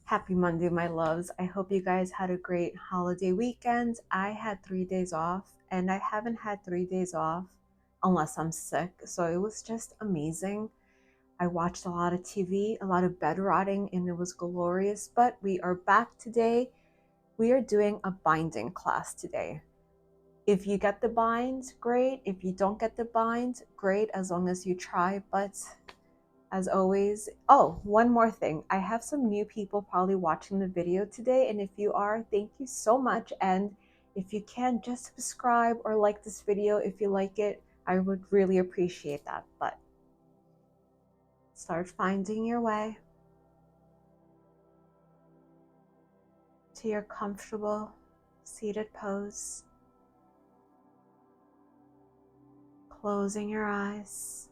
Happy Monday, my loves. I hope you guys had a great holiday weekend. I had 3 days off, and I haven't had 3 days off unless I'm sick. So it was just amazing. I watched a lot of TV, a lot of bed rotting, and it was glorious. But we are back today. We are doing a binding class today. If you get the bind, great. If you don't get the bind, great, as long as you try. But as always, oh, one more thing. I have some new people probably watching the video today, and if you are, thank you so much. And if you can, just subscribe or like this video if you like it. I would really appreciate that. But start finding your way to your comfortable seated pose, closing your eyes.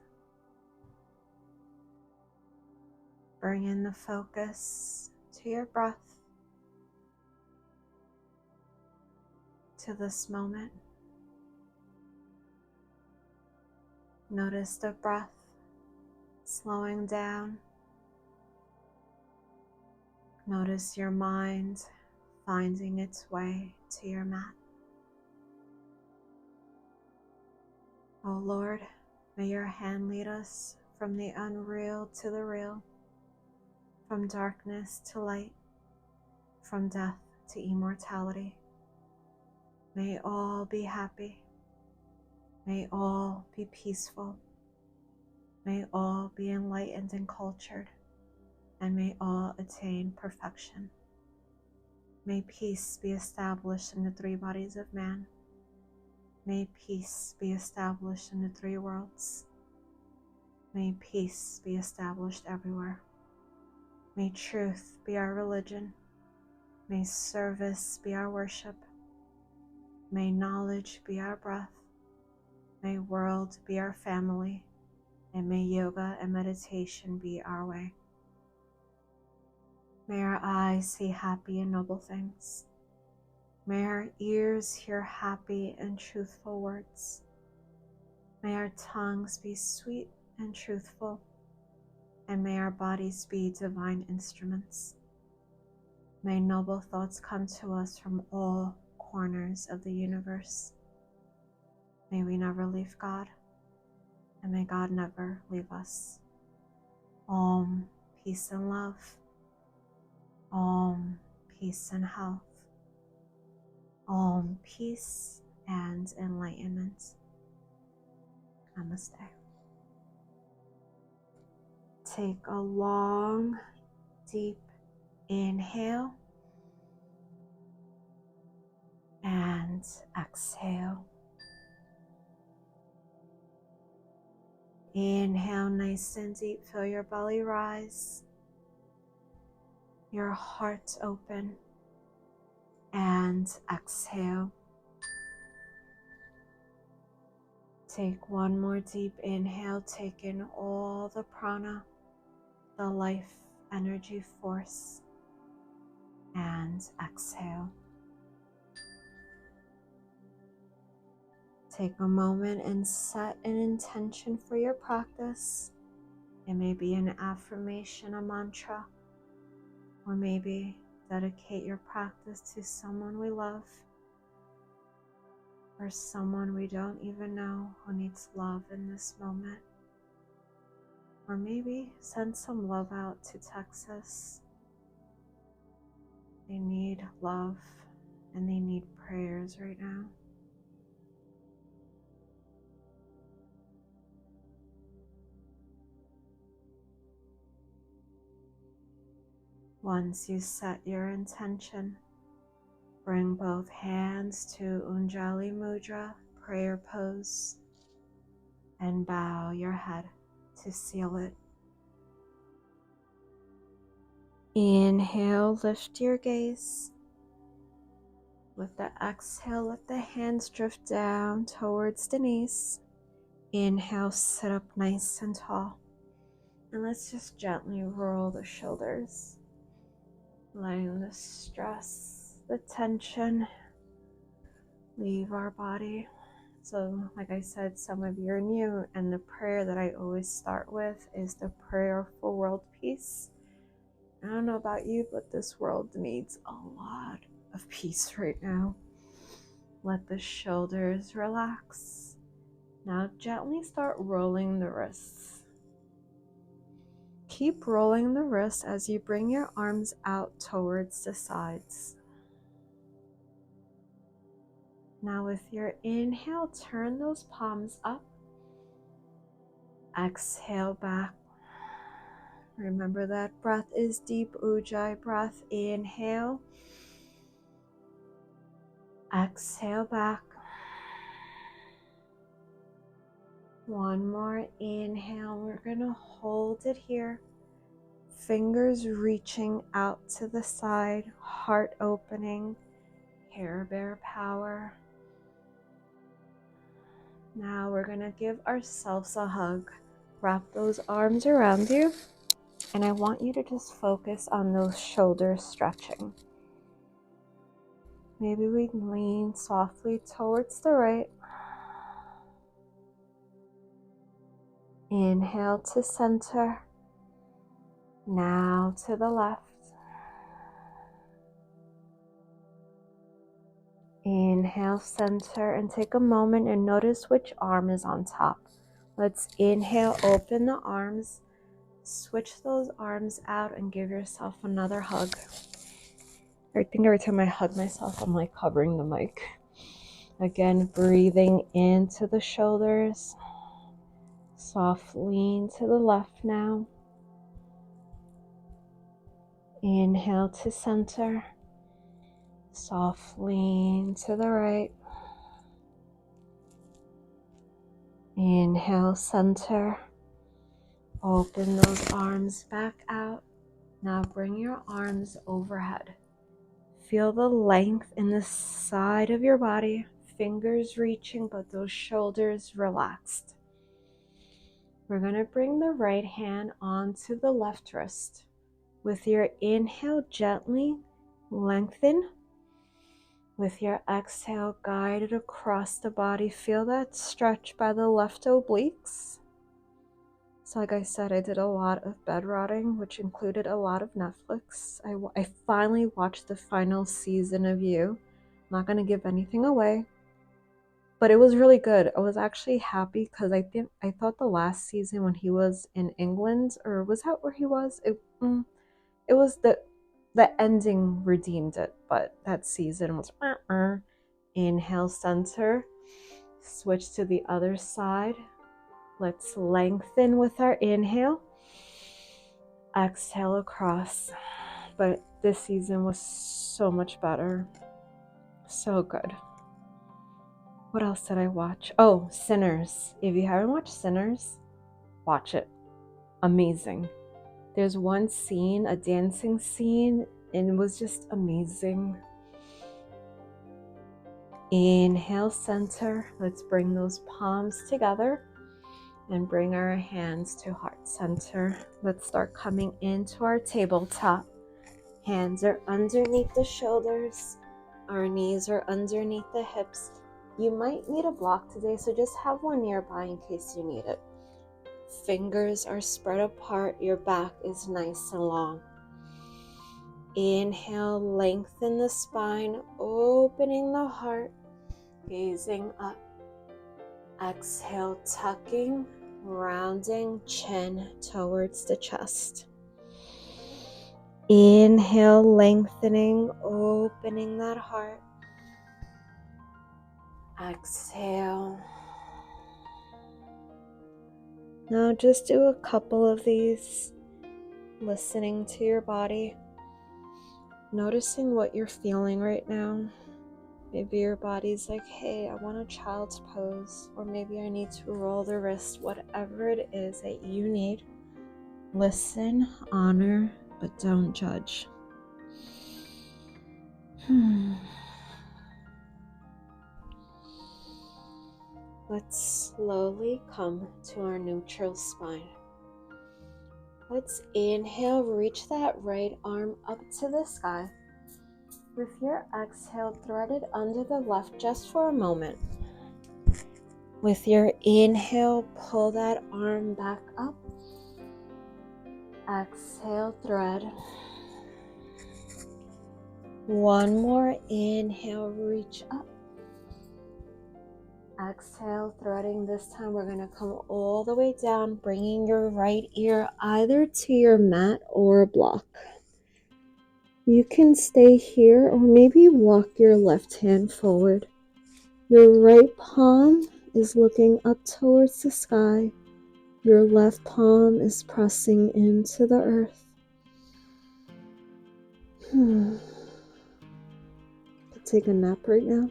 Bring in the focus to your breath, to this moment. Notice the breath slowing down. Notice your mind finding its way to your mat. Oh Lord, may your hand lead us from the unreal to the real, from darkness to light, from death to immortality. May all be happy. May all be peaceful. May all be enlightened and cultured, and may all attain perfection. May peace be established in the three bodies of man. May peace be established in the three worlds. May peace be established everywhere. May truth be our religion. May service be our worship. May knowledge be our breath. May world be our family. And may yoga and meditation be our way. May our eyes see happy and noble things. May our ears hear happy and truthful words. May our tongues be sweet and truthful. And may our bodies be divine instruments. May noble thoughts come to us from all corners of the universe. May we never leave God, and may God never leave us. Om, peace and love. Om, peace and health. Om, peace and enlightenment. Namaste. Take a long, deep inhale and exhale. Inhale nice and deep, feel your belly rise, your heart open, and exhale. Take one more deep inhale, take in all the prana, the life energy force, and exhale. Take a moment and set an intention for your practice. It may be an affirmation, a mantra, or maybe dedicate your practice to someone we love, or someone we don't even know who needs love in this moment. Or maybe send some love out to Texas. They need love and they need prayers right now. Once you set your intention, bring both hands to Ujjali Mudra, prayer pose, and bow your head to seal it. Inhale, lift your gaze. With the exhale, let the hands drift down towards the knees. Inhale, sit up nice and tall. And let's just gently roll the shoulders, letting the stress, the tension leave our body. So like I said, some of you are new, and the prayer that I always start with is the prayer for world peace. I don't know about you, but this world needs a lot of peace right now. Let the shoulders relax. Now gently start rolling the wrists. Keep rolling the wrists as you bring your arms out towards the sides. Now with your inhale, turn those palms up. Exhale back. Remember that breath is deep Ujjayi breath. Inhale. Exhale back. One more inhale. We're going to hold it here. Fingers reaching out to the side. Heart opening. Hair Bear power. Now we're going to give ourselves a hug. Wrap those arms around you. And I want you to just focus on those shoulders stretching. Maybe we lean softly towards the right. Inhale to center. Now to the left. Inhale, center, and take a moment and notice which arm is on top. Let's inhale, open the arms. Switch those arms out and give yourself another hug. I think every time I hug myself, I'm like covering the mic. Again, breathing into the shoulders. Soft lean to the left now. Inhale to center. Soft lean to the right. Inhale, center. Open those arms back out. Now bring your arms overhead. Feel the length in the side of your body. Fingers reaching, but those shoulders relaxed. We're going to bring the right hand onto the left wrist. With your inhale, gently lengthen. With your exhale, guide it across the body. Feel that stretch by the left obliques. So like I said, I did a lot of bed rotting, which included a lot of Netflix. I finally watched the final season of You. I'm not going to give anything away, but it was really good. I was actually happy because I thought the last season when he was in England, or was that where he was? It was the ending redeemed it, but that season was Inhale, center. Switch to the other side. Let's lengthen with our inhale. Exhale across. But this season was so much better. So good. What else did I watch? Oh, Sinners. If you haven't watched Sinners, watch it. Amazing. There's one scene, a dancing scene, and it was just amazing. Inhale, center. Let's bring those palms together. And bring our hands to heart center. Let's start coming into our tabletop. Hands are underneath the shoulders. Our knees are underneath the hips. You might need a block today, so just have one nearby in case you need it. Fingers are spread apart. Your back is nice and long. Inhale, lengthen the spine, opening the heart, gazing up. Exhale, tucking, rounding, chin towards the chest. Inhale, lengthening, opening that heart. Exhale. Now just do a couple of these, listening to your body, noticing what you're feeling right now. Maybe your body's like, hey, I want a child's pose, or maybe I need to roll the wrist, whatever it is that you need. Listen, honor, but don't judge. Let's slowly come to our neutral spine. Let's inhale, reach that right arm up to the sky. With your exhale, thread it under the left just for a moment. With your inhale, pull that arm back up. Exhale, thread. One more inhale, reach up. Exhale, threading. This time we're going to come all the way down, bringing your right ear either to your mat or a block. You can stay here or maybe walk your left hand forward. Your right palm is looking up towards the sky. Your left palm is pressing into the earth. Could take a nap right now.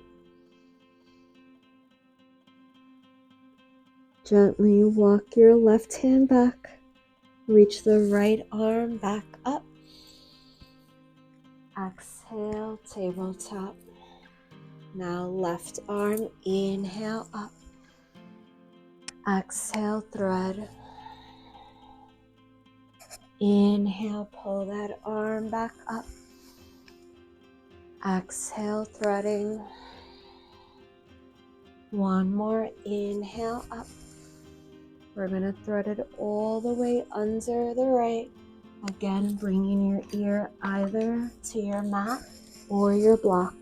Gently walk your left hand back. Reach the right arm back up. Exhale, tabletop. Now left arm, inhale up. Exhale, thread. Inhale, pull that arm back up. Exhale, threading. One more, inhale up. We're going to thread it all the way under the right. Again, bringing your ear either to your mat or your block.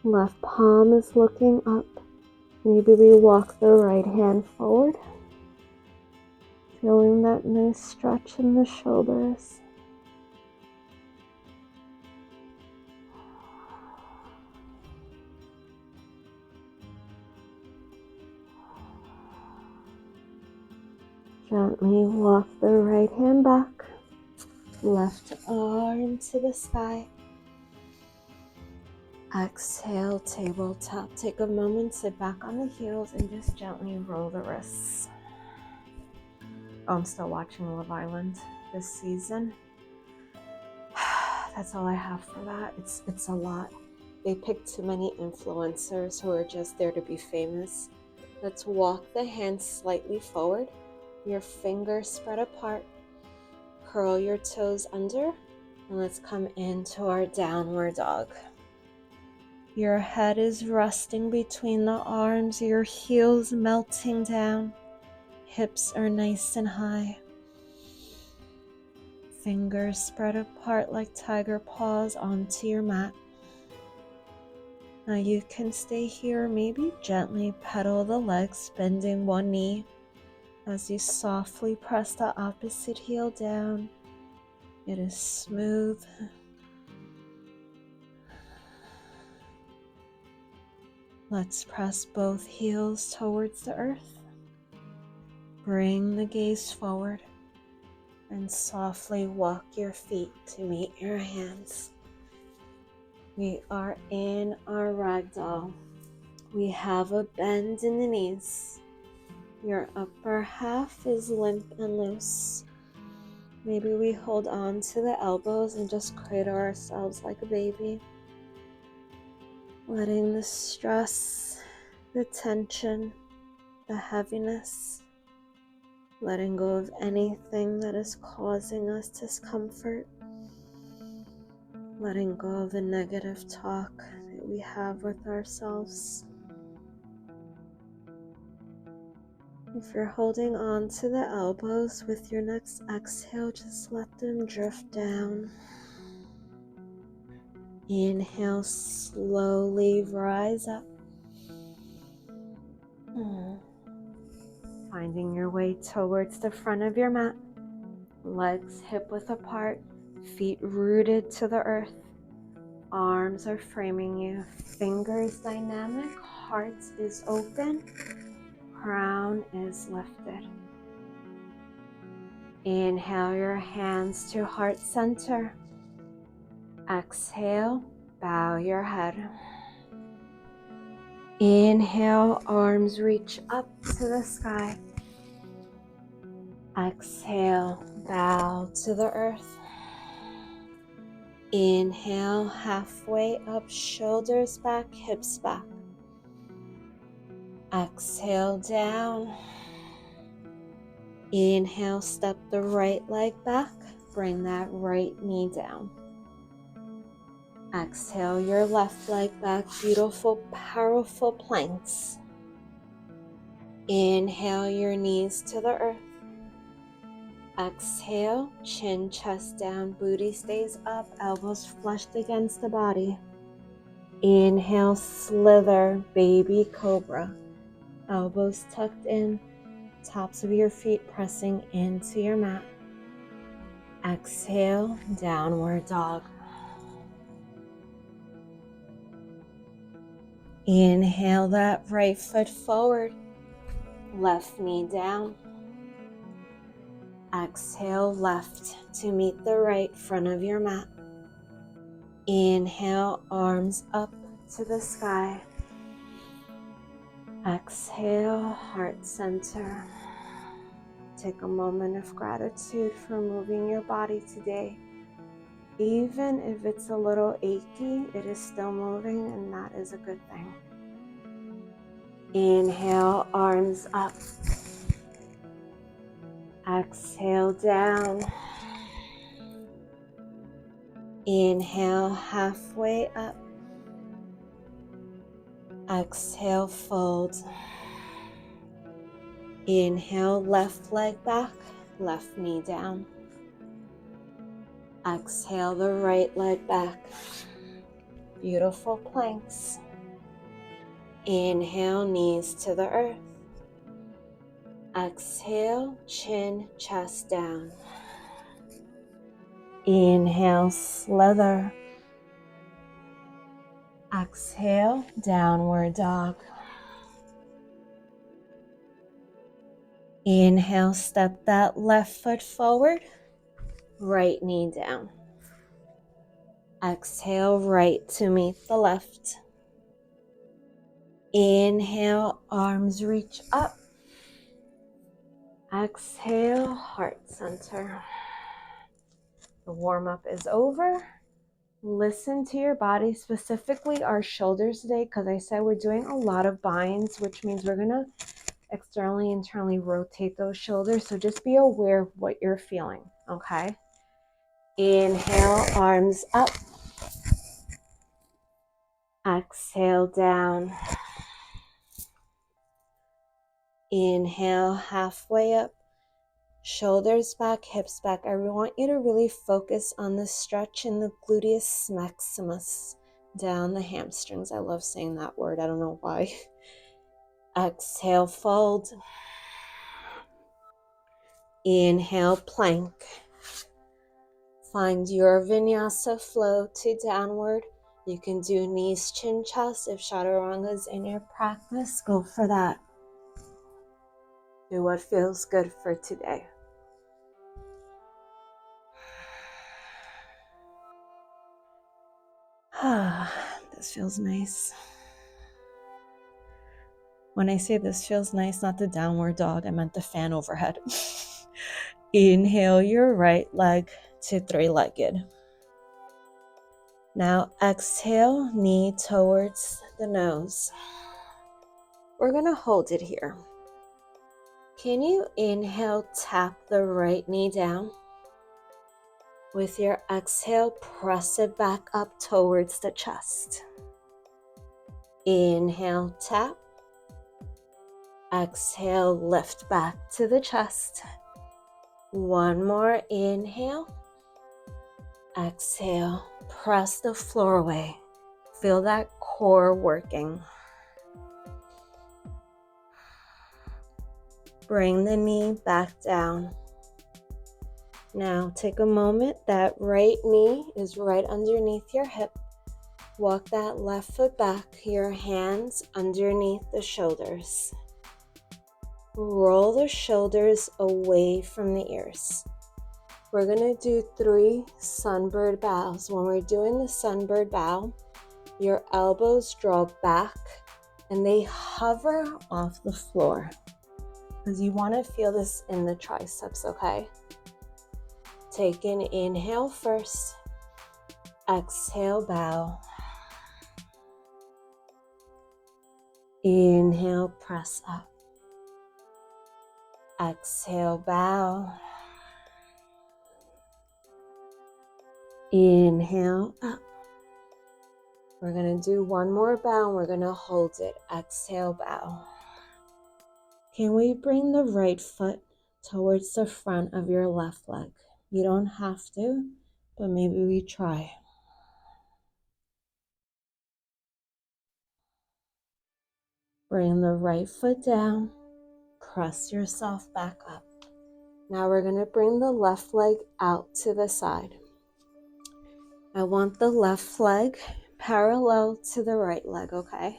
Left palm is looking up. Maybe we walk the right hand forward. Feeling that nice stretch in the shoulders. Gently walk the right hand back. Left arm to the sky. Exhale, tabletop. Take a moment, sit back on the heels, and just gently roll the wrists. Oh, I'm still watching Love Island this season. That's all I have for that. It's a lot. They picked too many influencers who are just there to be famous. Let's walk the hands slightly forward. Your fingers spread apart. Curl your toes under. And let's come into our downward dog. Your head is resting between the arms, your heels melting down. Hips are nice and high. Fingers spread apart like tiger paws onto your mat. Now you can stay here, maybe gently pedal the legs, bending one knee as you softly press the opposite heel down. It is smooth. Let's press both heels towards the earth. Bring the gaze forward and softly walk your feet to meet your hands. We are in our ragdoll. We have a bend in the knees. Your upper half is limp and loose. Maybe we hold on to the elbows and just cradle ourselves like a baby. Letting the stress, the tension, the heaviness, letting go of anything that is causing us discomfort. Letting go of the negative talk that we have with ourselves. If you're holding on to the elbows with your next exhale, just let them drift down. Inhale, slowly rise up. Finding your way towards the front of your mat. Legs hip width apart, feet rooted to the earth. Arms are framing you. Fingers dynamic, heart is open. Crown is lifted. Inhale your hands to heart center. Exhale, bow your head. Inhale, arms reach up to the sky. Exhale, bow to the earth. Inhale, halfway up, shoulders back, hips back. Exhale, down. Inhale, step the right leg back. Bring that right knee down. Exhale your left leg back. Beautiful, powerful planks. Inhale your knees to the earth. Exhale, chin, chest down, booty stays up, elbows flushed against the body. Inhale, slither, baby cobra. Elbows tucked in, tops of your feet pressing into your mat. Exhale, downward dog. Inhale that right foot forward, left knee down. Exhale, left to meet the right front of your mat. Inhale, arms up to the sky. Exhale, heart center. Take a moment of gratitude for moving your body today. Even if it's a little achy, it is still moving, and that is a good thing. Inhale, arms up. Exhale, down. Inhale, halfway up. Exhale, fold. Inhale, left leg back, left knee down. Exhale, the right leg back. Beautiful planks. Inhale, knees to the earth. Exhale, chin, chest down. Inhale, slither. Exhale, downward dog. Inhale, step that left foot forward, right knee down. Exhale, right to meet the left. Inhale, arms reach up. Exhale, heart center. The warm-up is over. Listen to your body, specifically our shoulders today, because I said we're doing a lot of binds, which means we're going to externally, internally rotate those shoulders. So just be aware of what you're feeling, okay? Inhale, arms up. Exhale, down. Inhale, halfway up. Shoulders back, hips back. I want you to really focus on the stretch in the gluteus maximus, down the hamstrings. I love saying that word. I don't know why. Exhale, fold. Inhale, plank. Find your vinyasa flow to downward. You can do knees, chin, chest. If chaturanga is in your practice, go for that. Do what feels good for today. This feels nice. When I say this feels nice, not the downward dog, I meant the fan overhead. Inhale your right leg to three-legged. Now exhale, knee towards the nose. We're going to hold it here. Can you inhale, tap the right knee down? With your exhale, press it back up towards the chest. Inhale, tap. Exhale, lift back to the chest. One more inhale. Exhale, press the floor away. Feel that core working. Bring the knee back down. Now take a moment. That right knee is right underneath your hip. Walk that left foot back, your hands underneath the shoulders. Roll the shoulders away from the ears. We're going to do 3 sunbird bows. When we're doing the sunbird bow, your elbows draw back and they hover off the floor, because you want to feel this in the triceps, okay? Take an inhale first. Exhale, bow. Inhale, press up. Exhale, bow. Inhale, up. We're going to do one more bow and we're going to hold it. Exhale, bow. Can we bring the right foot towards the front of your left leg. You don't have to, but maybe we try. Bring the right foot down, press yourself back up. Now we're going to bring the left leg out to the side. I want the left leg parallel to the right leg, okay?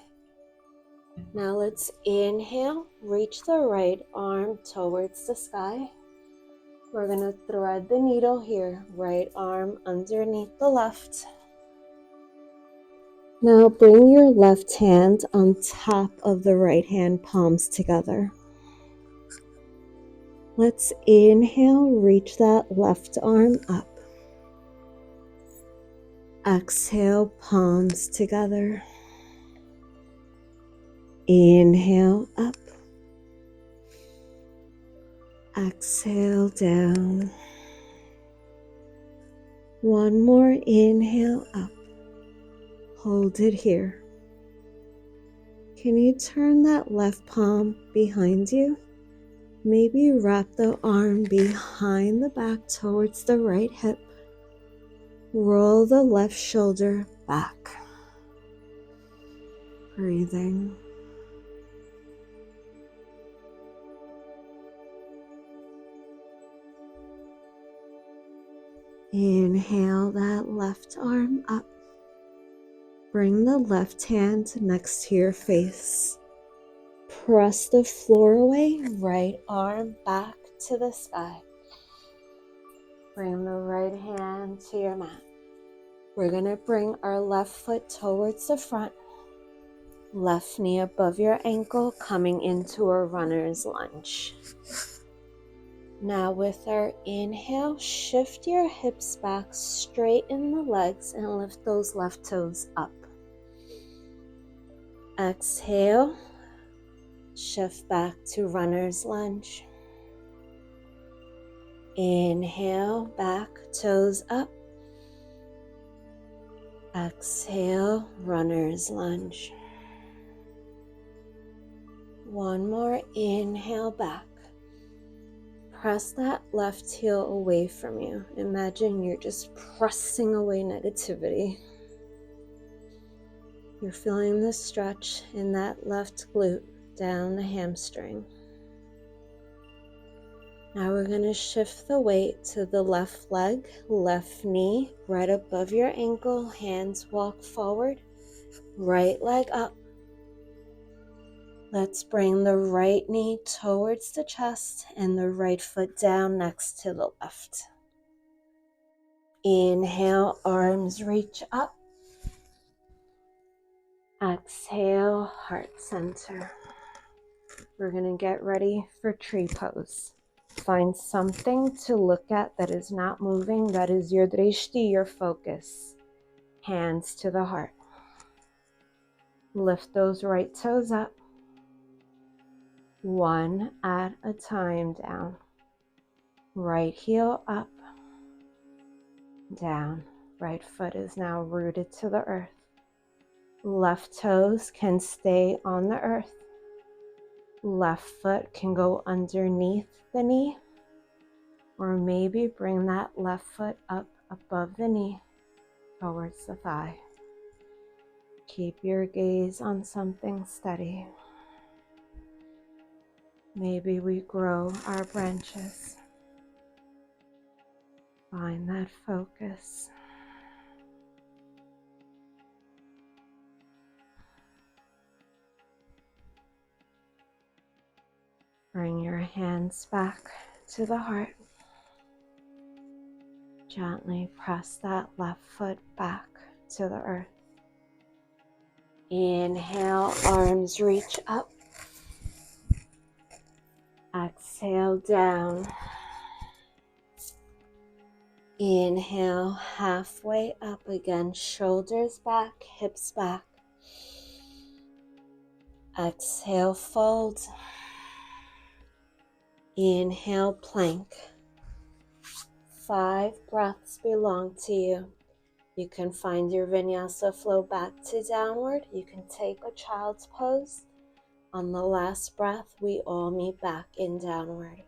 Now let's inhale, reach the right arm towards the sky. We're going to thread the needle here, right arm underneath the left. Now bring your left hand on top of the right hand, palms together. Let's inhale, reach that left arm up. Exhale, palms together. Inhale, up. Exhale, down. One more inhale, up. Hold it here. Can you turn that left palm behind you? Maybe wrap the arm behind the back towards the right hip. Roll the left shoulder back. Breathing. Inhale that left arm up. Bring the left hand next to your face. Press the floor away, right arm back to the sky. Bring the right hand to your mat. We're going to bring our left foot towards the front. Left knee above your ankle, coming into a runner's lunge. Now with our inhale, shift your hips back, straighten the legs, and lift those left toes up. Exhale, shift back to runner's lunge. Inhale, back, toes up. Exhale, runner's lunge. One more inhale back. Press that left heel away from you. Imagine you're just pressing away negativity. You're feeling the stretch in that left glute down the hamstring. Now we're going to shift the weight to the left leg, left knee, right above your ankle, hands walk forward, right leg up. Let's bring the right knee towards the chest and the right foot down next to the left. Inhale, arms reach up. Exhale, heart center. We're going to get ready for tree pose. Find something to look at that is not moving, that is your drishti, your focus. Hands to the heart. Lift those right toes up. One at a time down. Right heel up, down. Right foot is now rooted to the earth. Left toes can stay on the earth. Left foot can go underneath the knee, or maybe bring that left foot up above the knee towards the thigh. Keep your gaze on something steady. Maybe we grow our branches. Find that focus. Bring your hands back to the heart. Gently press that left foot back to the earth. Inhale, arms reach up. Exhale, down. Inhale, halfway up again, shoulders back, hips back. Exhale, fold. Inhale, plank. 5 breaths belong to you. You can find your vinyasa flow back to downward. You can take a child's pose. On the last breath, we all meet back in downward.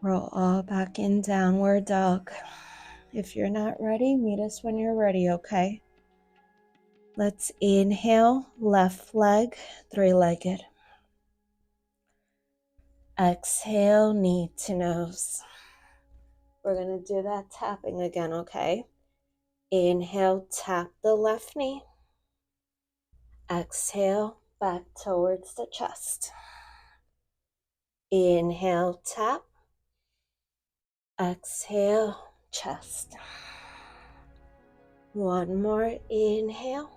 Roll all back in downward dog. If you're not ready, meet us when you're ready, okay? Let's inhale, left leg, three-legged. Exhale, knee to nose. We're going to do that tapping again, okay? Inhale, tap the left knee. Exhale, back towards the chest. Inhale, tap. Exhale, chest. One more inhale.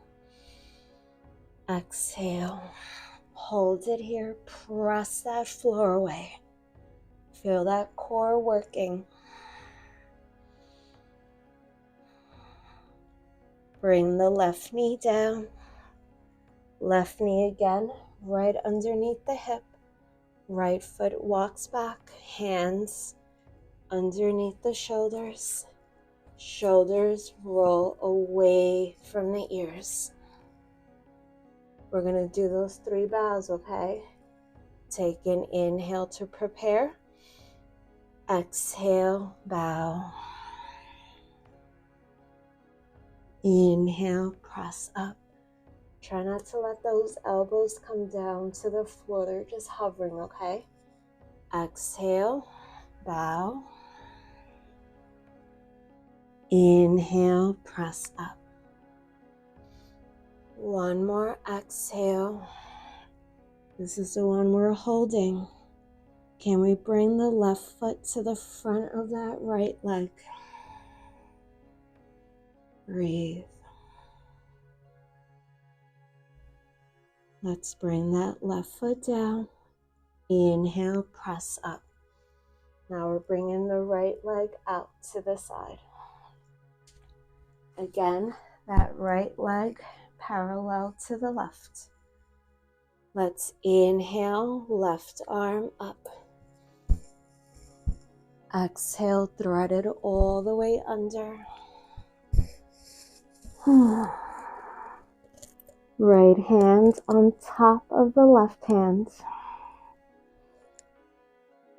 Exhale. Hold it here. Press that floor away. Feel that core working. Bring the left knee down. Left knee again, right underneath the hip. Right foot walks back. Hands underneath the shoulders. Shoulders roll away from the ears. We're going to do those 3 bows, okay? Take an inhale to prepare. Exhale, bow. Inhale, press up. Try not to let those elbows come down to the floor. They're just hovering, okay? Exhale, bow. Inhale, press up. One more exhale. This is the one we're holding. Can we bring the left foot to the front of that right leg? Breathe. Let's bring that left foot down. Inhale, press up. Now we're bringing the right leg out to the side. Again, that right leg parallel to the left. Let's inhale, left arm up. Exhale, thread it all the way under. Right hand on top of the left hand.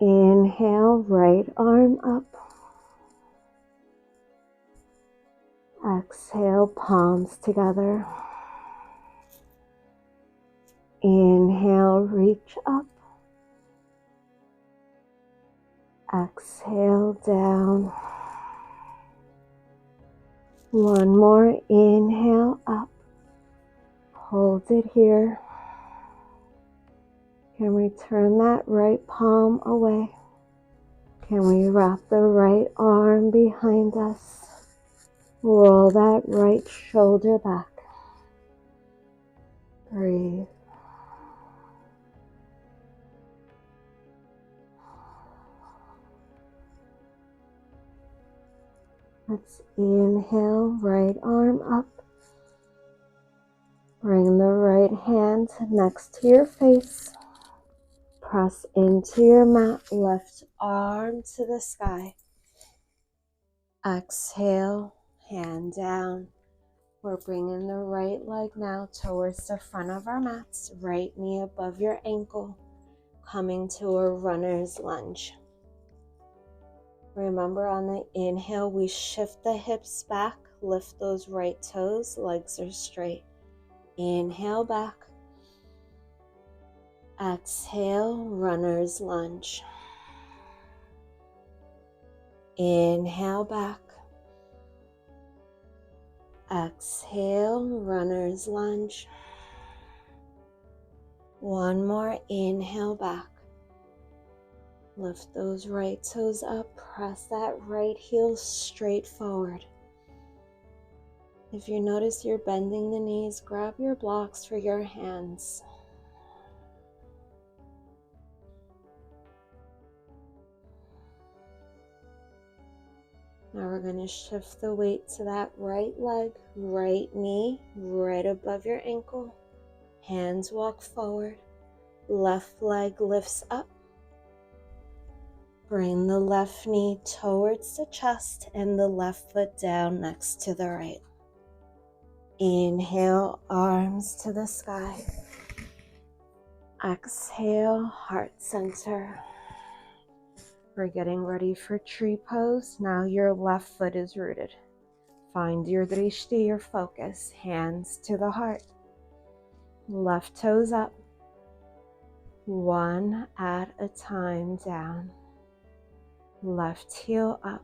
Inhale, right arm up. Exhale, palms together. Inhale, reach up. Exhale, down. One more, inhale, up. Hold it here. Can we turn that right palm away? Can we wrap the right arm behind us? Roll that right shoulder back. Breathe. Let's inhale, right arm up. Bring the right hand next to your face. Press into your mat, left arm to the sky. Exhale, hand down. We're bringing the right leg now towards the front of our mats, right knee above your ankle, coming to a runner's lunge. Remember, on the inhale, we shift the hips back, lift those right toes, legs are straight. Inhale back. Exhale, runner's lunge. Inhale back. Exhale, runner's lunge. One more, inhale back. Lift those right toes up, press that right heel straight forward. If you notice you're bending the knees, grab your blocks for your hands. Now we're going to shift the weight to that right leg, right knee, right above your ankle. Hands walk forward. Left leg lifts up. Bring the left knee towards the chest and the left foot down next to the right. Inhale, arms to the sky. Exhale, heart center. We're getting ready for tree pose. Now your left foot is rooted. Find your drishti, your focus. Hands to the heart. Left toes up. One at a time down. Left heel up.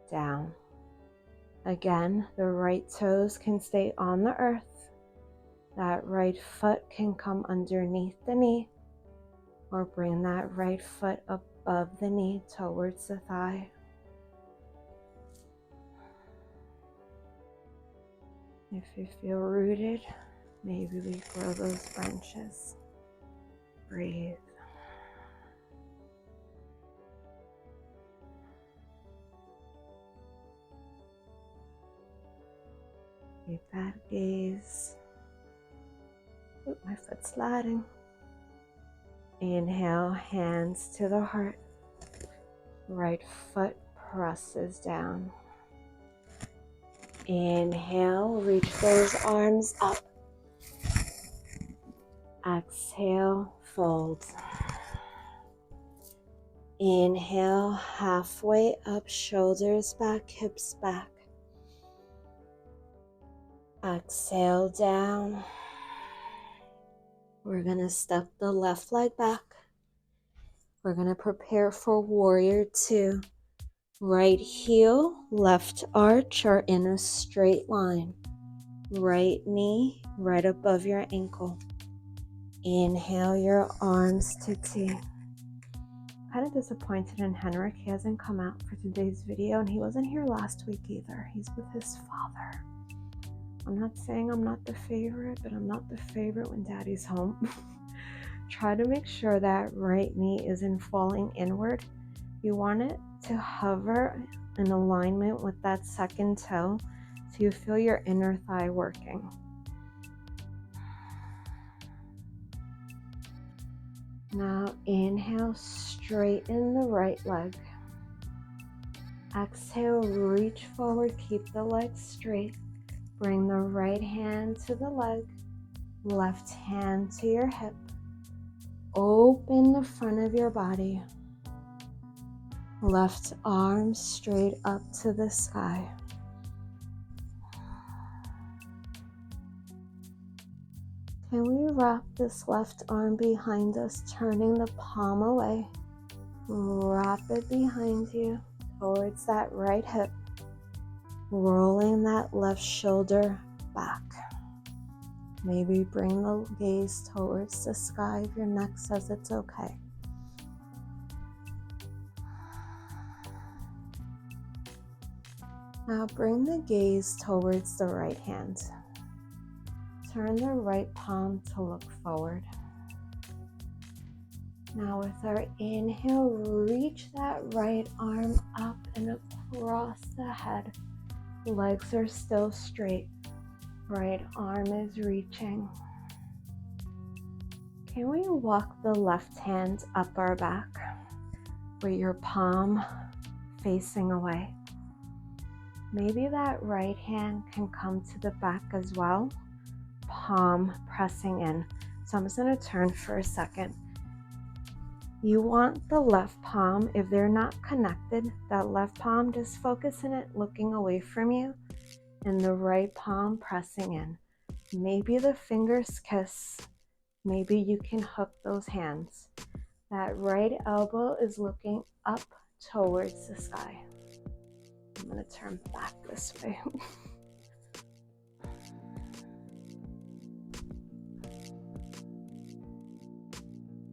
Down. Again, the right toes can stay on the earth. That right foot can come underneath the knee, or bring that right foot above the knee towards the thigh. If you feel rooted, maybe we grow those branches. Breathe. Keep that gaze. Oop, my foot's sliding. Inhale, hands to the heart. Right foot presses down. Inhale, reach those arms up. Exhale, fold. Inhale, halfway up, shoulders back, hips back. Exhale down. We're going to step the left leg back. We're going to prepare for warrior two. Right heel, left arch are in a straight line. Right knee right above your ankle. Inhale your arms to T. Kind of disappointed in Henrik. He hasn't come out for today's video, and he wasn't here last week either. He's with his father. I'm not saying I'm not the favorite, but I'm not the favorite when daddy's home. Try to make sure that right knee isn't falling inward. You want it to hover in alignment with that second toe so you feel your inner thigh working. Now inhale, straighten the right leg. Exhale, reach forward, keep the leg straight. Bring the right hand to the leg, left hand to your hip. Open the front of your body. Left arm straight up to the sky. Can we wrap this left arm behind us, turning the palm away? Wrap it behind you towards that right hip. Rolling that left shoulder back. Maybe bring the gaze towards the sky if your neck says it's okay. Now bring the gaze towards the right hand. Turn the right palm to look forward. Now with our inhale, reach that right arm up and across the head. Legs are still straight. Right arm is reaching. Can we walk the left hand up our back with your palm facing away? Maybe that right hand can come to the back as well, palm pressing in. So I'm just going to turn for a second. You want the left palm, if they're not connected, that left palm, just focus in it looking away from you, and the right palm pressing in. Maybe the fingers kiss. Maybe you can hook those hands. That right elbow is looking up towards the sky. I'm going to turn back this way.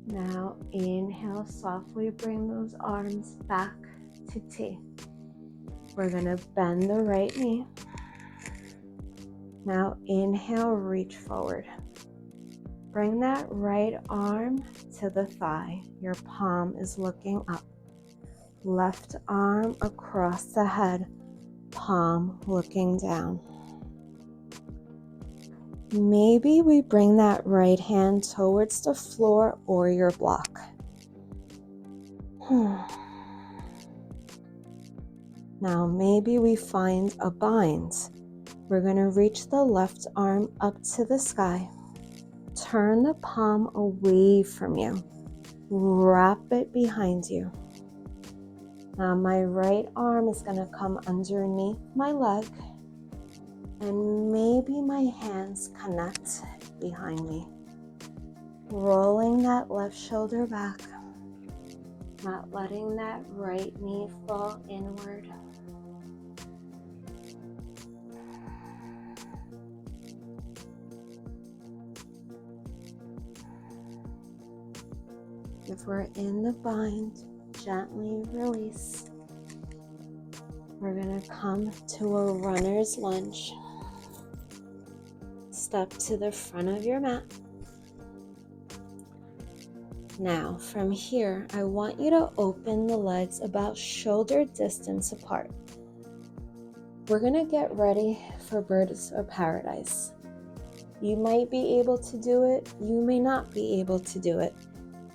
Now inhale, softly bring those arms back to T. We're going to bend the right knee. Now inhale, reach forward. Bring that right arm to the thigh. Your palm is looking up. Left arm across the head, palm looking down. Maybe we bring that right hand towards the floor or your block. Now maybe we find a bind. We're going to reach the left arm up to the sky. Turn the palm away from you. wrap it behind you. Now my right arm is going to come underneath my leg, and maybe my hands connect behind me. Rolling that left shoulder back, not letting that right knee fall inward. If we're in the bind, gently release. We're going to come to a runner's lunge. Step to the front of your mat. Now, from here, I want you to open the legs about shoulder distance apart. We're going to get ready for birds of paradise. You might be able to do it. You may not be able to do it.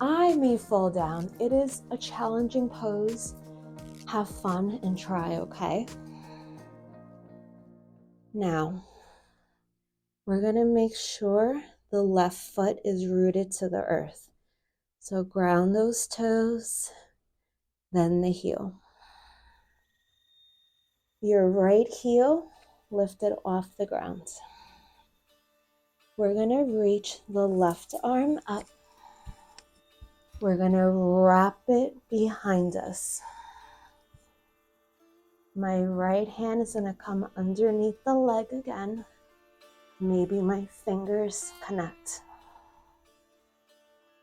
I may fall down. It is a challenging pose. Have fun and try, okay? Now, we're going to make sure the left foot is rooted to the earth. So ground those toes, then the heel. Your right heel lifted off the ground. We're going to reach the left arm up. We're going to wrap it behind us. My right hand is going to come underneath the leg again. Maybe my fingers connect.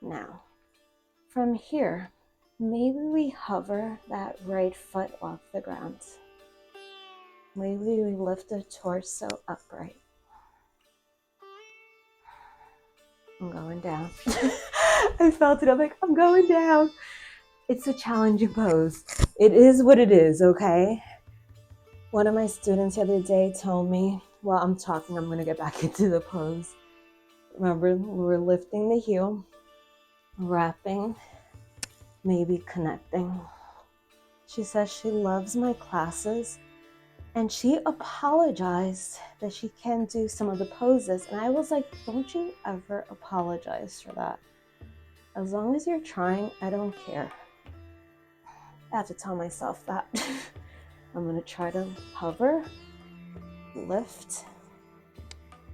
Now, from here, maybe we hover that right foot off the ground. Maybe we lift the torso upright. I'm going down. I felt it. I'm like, I'm going down. It's a challenging pose. It is what it is, okay? One of my students the other day told me, while I'm talking, I'm going to get back into the pose. Remember, we were lifting the heel, wrapping, maybe connecting. She says she loves my classes, and she apologized that she can't do some of the poses. And I was like, don't you ever apologize for that. As long as you're trying, I don't care. I have to tell myself that. I'm going to try to hover, lift,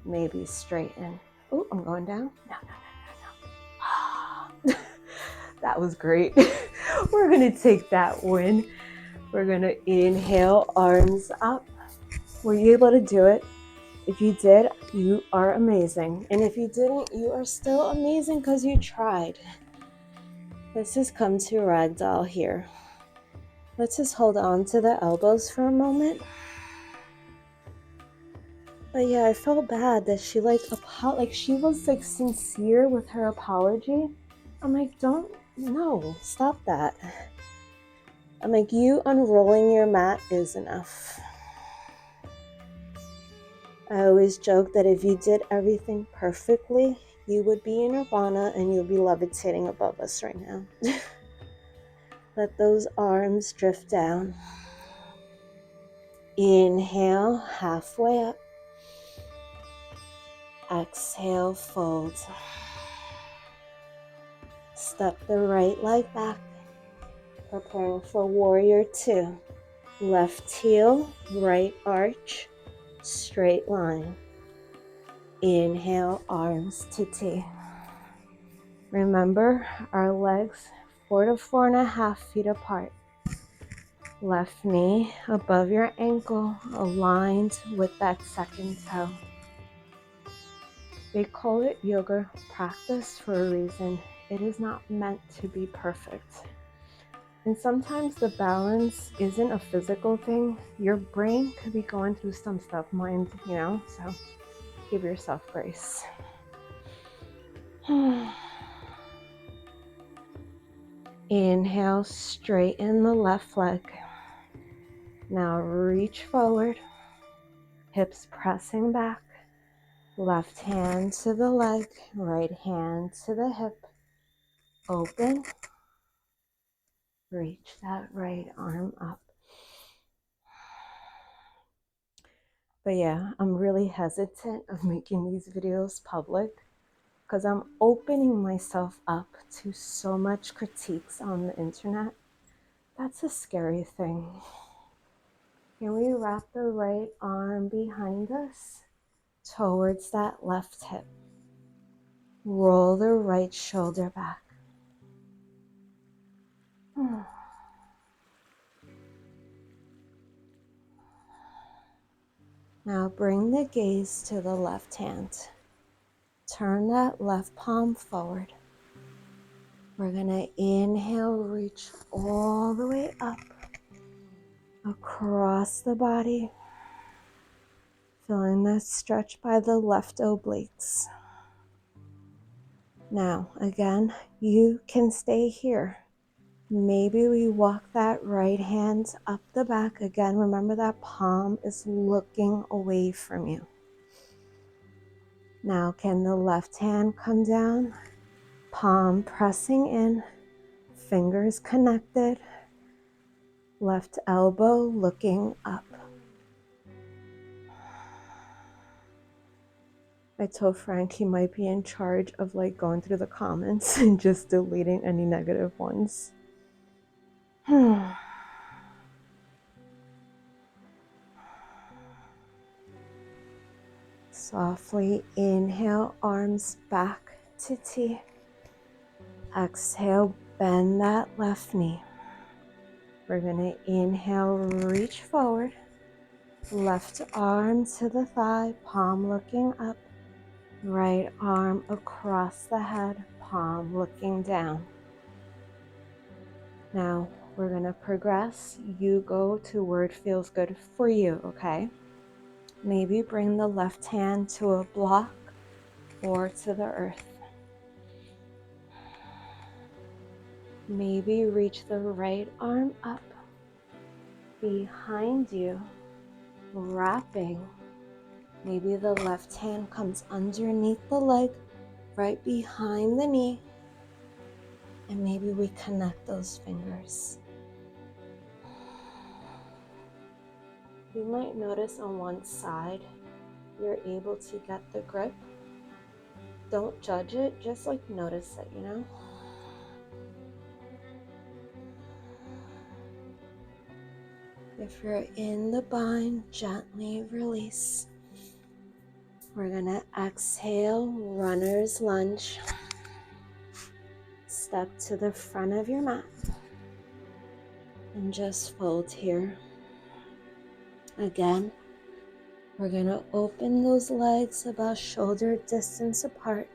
maybe straighten. Oh, I'm going down. No. That was great. We're going to take that win. We're going to inhale, arms up. Were you able to do it? If you did, you are amazing. And if you didn't, you are still amazing because you tried. Let's just come to ragdoll here. Let's just hold on to the elbows for a moment. But yeah, I felt bad that she she was like sincere with her apology. I'm like, no, stop that. I'm like, you unrolling your mat is enough. I always joke that if you did everything perfectly, you would be in nirvana and you'll be levitating above us right now. Let those arms drift down. Inhale, halfway up. Exhale, fold. Step the right leg back. Preparing for warrior two. Left heel, right arch, straight line. Inhale, arms to T. Remember, our legs 4 to 4.5 feet apart. Left knee above your ankle, aligned with that second toe. They call it yoga practice for a reason. It is not meant to be perfect. And sometimes the balance isn't a physical thing. Your brain could be going through some stuff, mind, so give yourself grace. Inhale, straighten the left leg. Now reach forward, hips pressing back. Left hand to the leg, right hand to the hip. Open. Reach that right arm up. But yeah, I'm really hesitant of making these videos public because I'm opening myself up to so much critiques on the internet. That's a scary thing. Can we wrap the right arm behind us towards that left hip? Roll the right shoulder back. Now bring the gaze to the left hand. Turn that left palm forward. We're going to inhale, reach all the way up, across the body, feeling that stretch by the left obliques. Now, again, you can stay here. Maybe we walk that right hand up the back. Again, remember that palm is looking away from you. Now, can the left hand come down? Palm pressing in, fingers connected, left elbow looking up. I told Frank he might be in charge of going through the comments and just deleting any negative ones. Softly inhale, arms back to T. Exhale, bend that left knee. We're going to inhale, reach forward. Left arm to the thigh, palm looking up. Right arm across the head, palm looking down. Now we're going to progress. You go to where it feels good for you, okay? Maybe bring the left hand to a block or to the earth. Maybe reach the right arm up behind you, wrapping. Maybe the left hand comes underneath the leg, right behind the knee, and maybe we connect those fingers. You might notice on one side, you're able to get the grip. Don't judge it, just notice it, you know? If you're in the bind, gently release. We're gonna exhale, runner's lunge. Step to the front of your mat and just fold here. Again, we're gonna open those legs about shoulder distance apart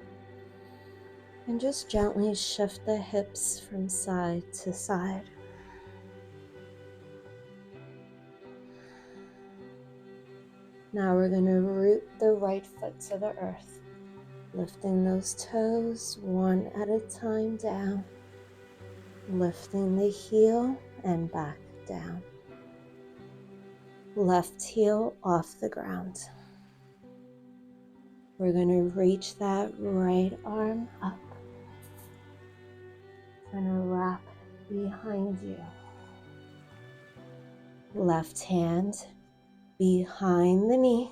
and just gently shift the hips from side to side. Now we're going to root the right foot to the earth, lifting those toes one at a time down, lifting the heel and back down. Left heel off the ground. We're going to reach that right arm up. Going to wrap behind you. Left hand behind the knee.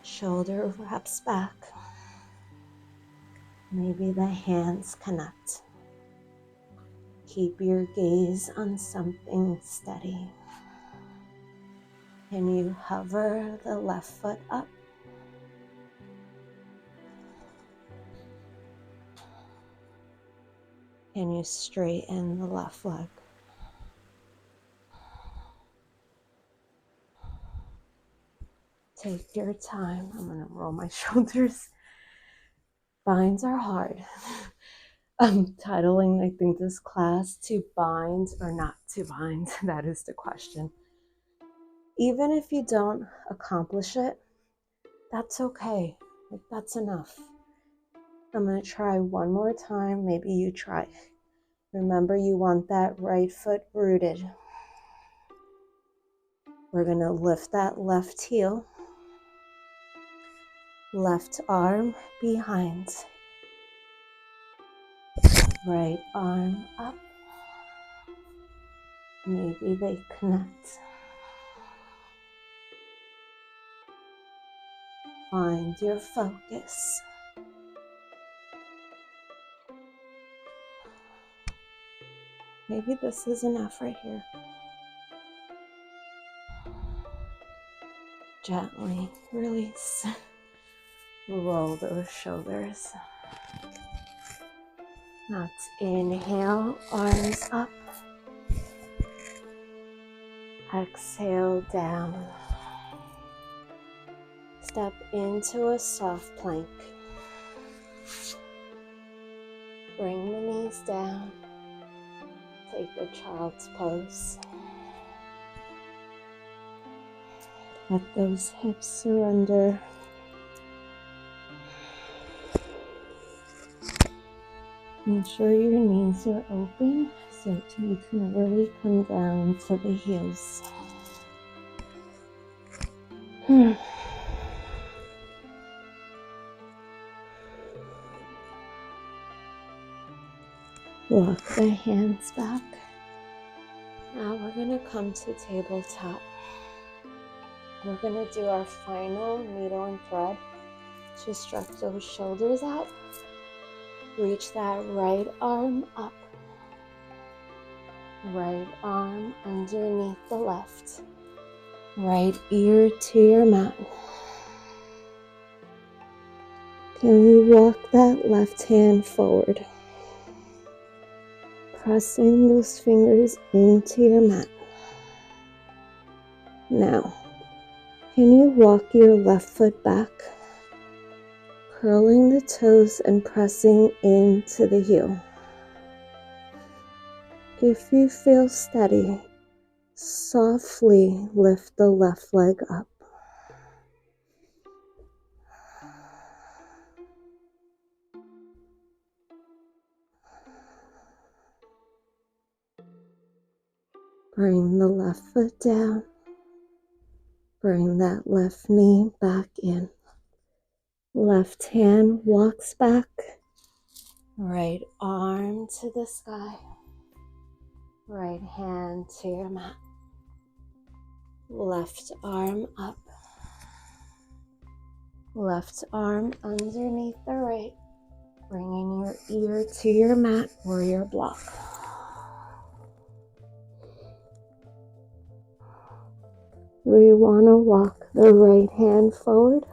Shoulder wraps back. Maybe the hands connect. Keep your gaze on something steady. Can you hover the left foot up? Can you straighten the left leg? Take your time. I'm going to roll my shoulders. Binds are hard. I'm titling, I think, this class to bind or not to bind. That is the question. Even if you don't accomplish it, that's okay. That's enough. I'm going to try one more time. Maybe you try. Remember, you want that right foot rooted. We're going to lift that left heel. Left arm behind. Right arm up. Maybe they connect. Find your focus. Maybe this is enough right here. Gently release. Roll those shoulders. Let's inhale, arms up. Exhale down. Step into a soft plank. Bring the knees down. Take a child's pose. Let those hips surrender. Make sure your knees are open so that you can really come down to the heels. Walk the hands back. Now we're going to come to tabletop. We're going to do our final needle and thread to stretch those shoulders out. Reach that right arm up. Right arm underneath the left. Right ear to your mat. Can we walk that left hand forward? Pressing those fingers into your mat. Now, can you walk your left foot back? Curling the toes and pressing into the heel. If you feel steady, softly lift the left leg up. Bring the left foot down. Bring that left knee back in. Left hand walks back. Right arm to the sky. Right hand to your mat. Left arm up. Left arm underneath the right. Bringing your ear to your mat or your block. We want to walk the right hand forward.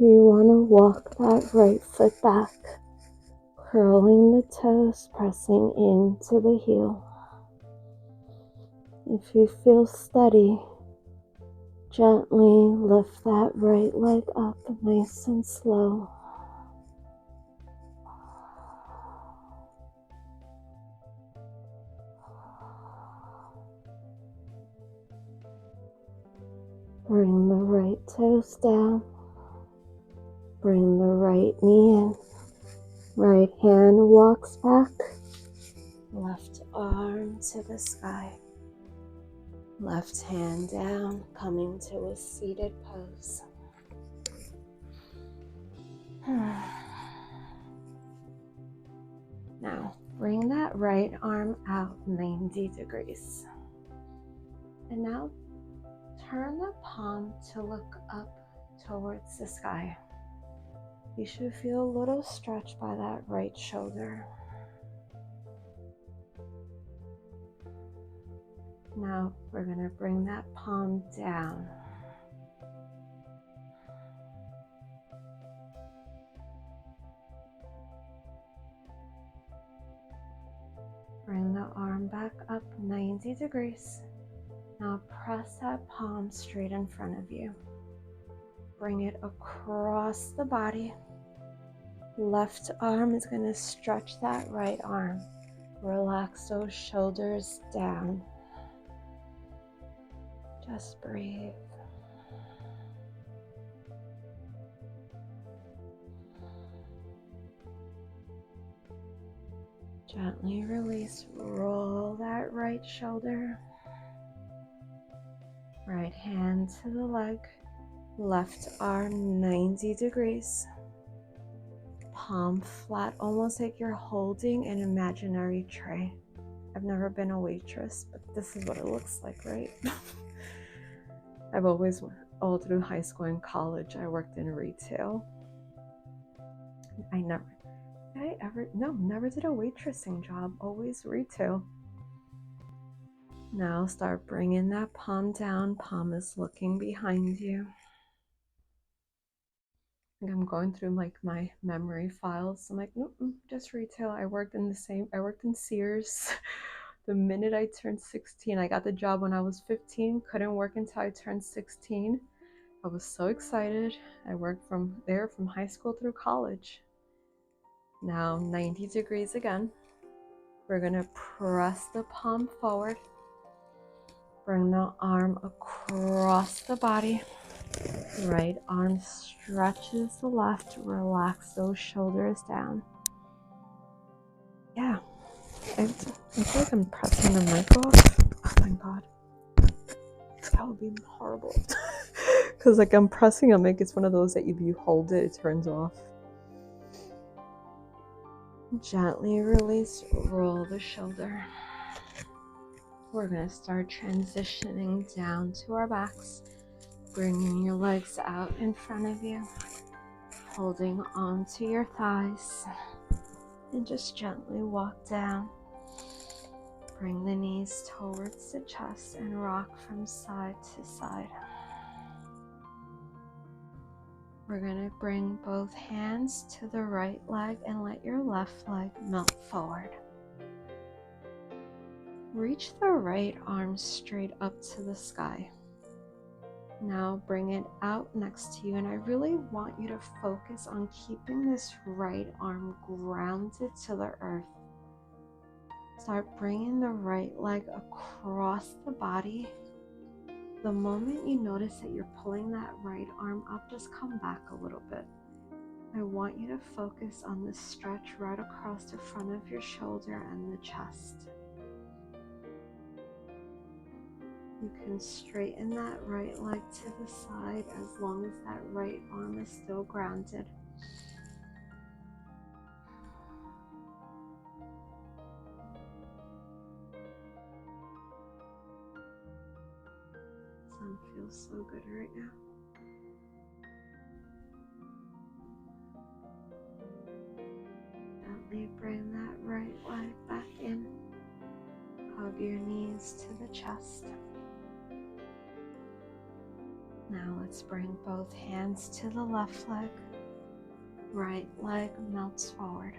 You want to walk that right foot back, curling the toes, pressing into the heel. If you feel steady, gently lift that right leg up, nice and slow. Bring the right toes down. Bring the right knee in. Right hand walks back. Left arm to the sky. Left hand down, coming to a seated pose. Now, bring that right arm out 90 degrees. And now, turn the palm to look up towards the sky. You should feel a little stretch by that right shoulder. Now we're going to bring that palm down. Bring the arm back up 90 degrees. Now press that palm straight in front of you. Bring it across the body. Left arm is going to stretch that right arm. Relax those shoulders down. Just breathe. Gently release. Roll that right shoulder. Right hand to the leg. Left arm 90 degrees. Palm flat, almost like you're holding an imaginary tray. I've never been a waitress, but this is what it looks like, right? I've always, all through high school and college, I worked in retail. Never did a waitressing job, always retail. Now start bringing that palm down. Palm is looking behind you. I think I'm going through like my memory files. I'm like, nope, just retail. I worked in Sears. The minute I turned 16, I got the job when I was 15, couldn't work until I turned 16. I was so excited. I worked from there from high school through college. Now 90 degrees again. We're gonna press the palm forward. Bring the arm across the body. Right arm stretches the left. Relax those shoulders down. Yeah, I feel like I'm pressing the mic off. Oh my god. That would be horrible. Because like I'm pressing a mic, it's one of those that if you hold it, it turns off. Gently release, roll the shoulder. We're going to start transitioning down to our backs, bringing your legs out in front of you, holding onto your thighs, and just gently walk down. Bring the knees towards the chest and rock from side to side. We're going to bring both hands to the right leg and let your left leg melt forward. Reach the right arm straight up to the sky. Now bring it out next to you, and I really want you to focus on keeping this right arm grounded to the earth. Start bringing the right leg across the body. The moment you notice that you're pulling that right arm up, just come back a little bit. I want you to focus on the stretch right across the front of your shoulder and the chest. You can straighten that right leg to the side as long as that right arm is still grounded. Sun feels so good right now. Gently bring that right leg back in. Hug your knees to the chest. Now let's bring both hands to the left leg. Right leg melts forward.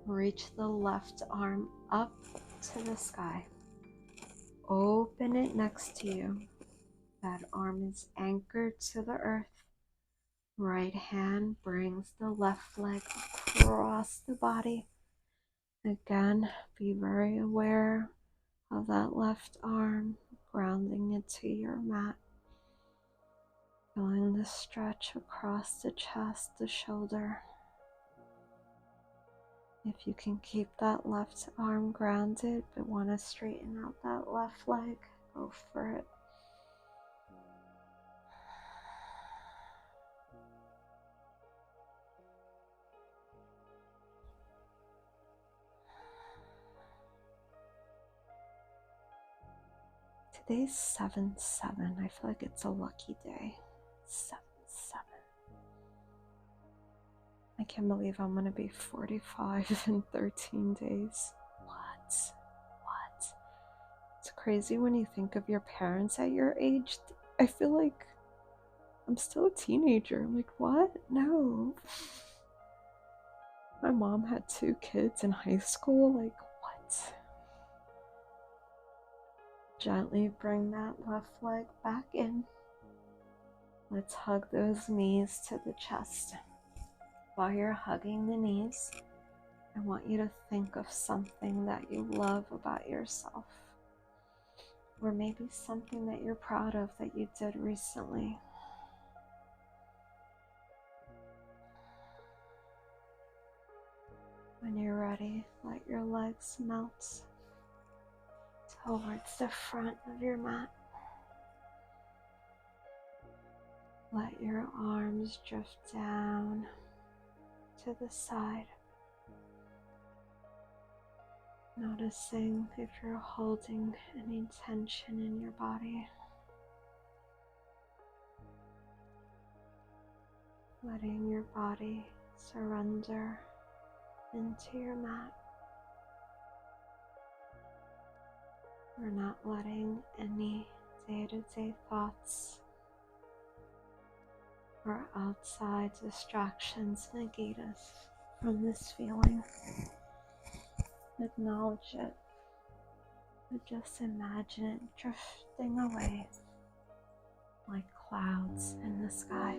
Reach the left arm up to the sky. Open it next to you. That arm is anchored to the earth. Right hand brings the left leg across the body. Again, be very aware of that left arm, grounding it to your mat. Feeling the stretch across the chest, the shoulder. If you can keep that left arm grounded but want to straighten out that left leg, go for it. Today's 7/7. I feel like it's a lucky day. 7/7. I can't believe I'm gonna be 45 in 13 days. What? It's crazy when you think of your parents at your age. I feel like I'm still a teenager. I'm like, what? No. My mom had 2 kids in high school. Like, what? Gently bring that left leg back in. Let's hug those knees to the chest. While you're hugging the knees, I want you to think of something that you love about yourself. Or maybe something that you're proud of that you did recently. When you're ready, let your legs melt towards the front of your mat. Let your arms drift down to the side. Noticing if you're holding any tension in your body. Letting your body surrender into your mat. We're not letting any day-to-day thoughts or outside distractions negate us from this feeling. Acknowledge it, but just imagine it drifting away like clouds in the sky.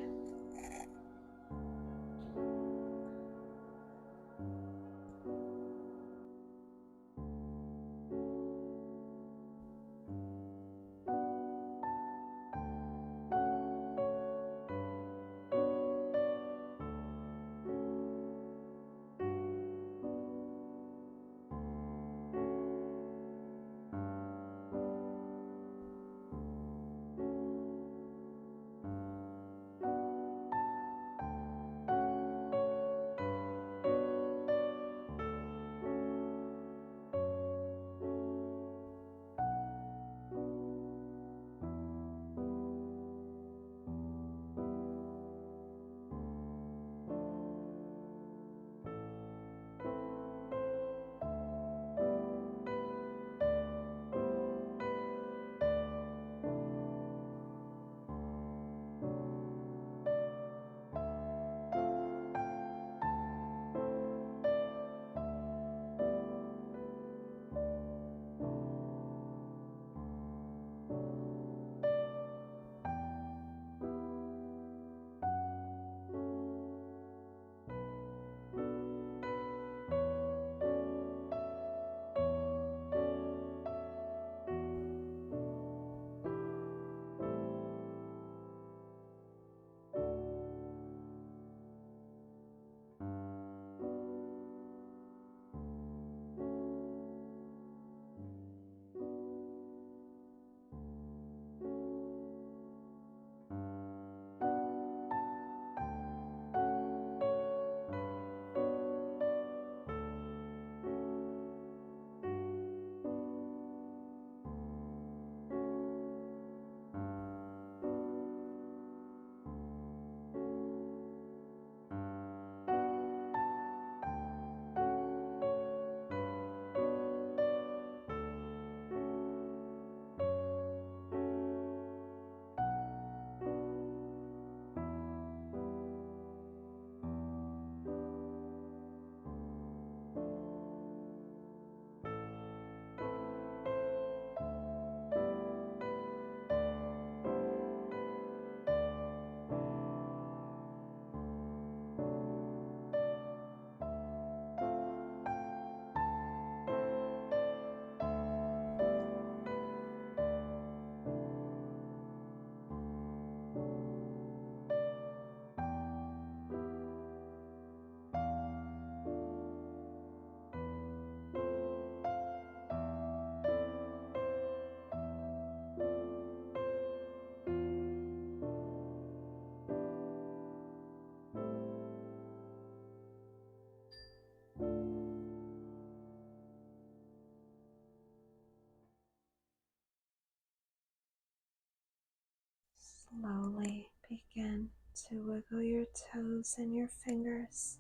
Slowly begin to wiggle your toes and your fingers,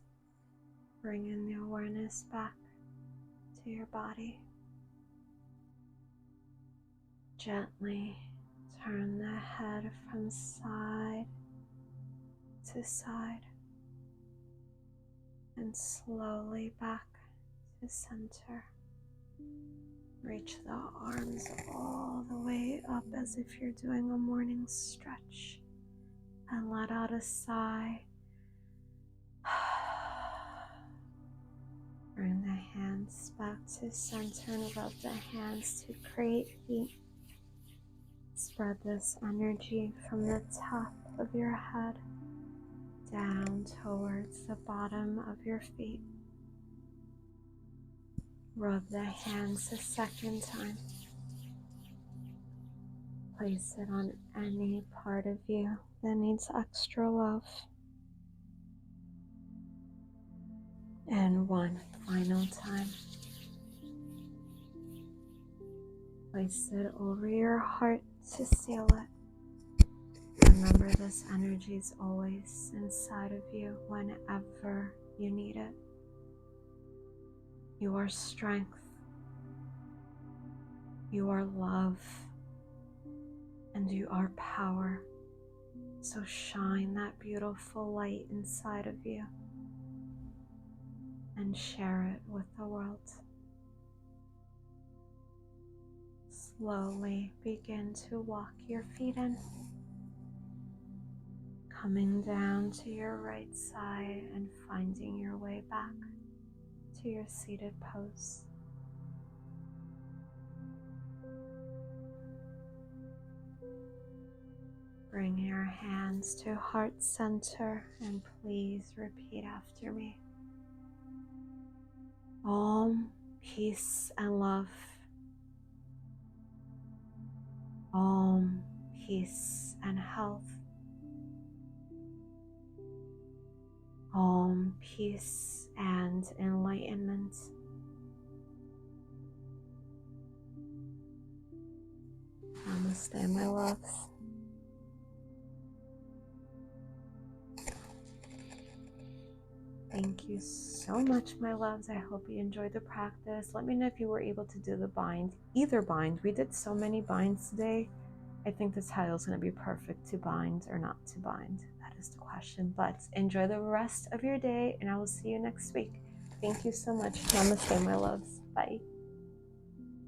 bringing the awareness back to your body. Gently turn the head from side to side and slowly back to center. Reach the arms all the way up as if you're doing a morning stretch, and let out a sigh. Bring the hands back to center and rub the hands to create heat. Spread this energy from the top of your head down towards the bottom of your feet. Rub the hands a second time. Place it on any part of you that needs extra love. And one final time. Place it over your heart to seal it. Remember, this energy is always inside of you whenever you need it. You are strength. You are love. And you are power. So shine that beautiful light inside of you and share it with the world. Slowly begin to walk your feet in, coming down to your right side and finding your way back to your seated pose. Bring your hands to heart center and please repeat after me. Om, peace and love. Om, peace and health. Om, peace and enlightenment. Namaste, my loves. Thank you so much, my loves. I hope you enjoyed the practice. Let me know if you were able to do the bind, either bind. We did so many binds today. I think the title is going to be perfect to bind or not to bind. That is the question. But enjoy the rest of your day, and I will see you next week. Thank you so much. Namaste, my loves. Bye.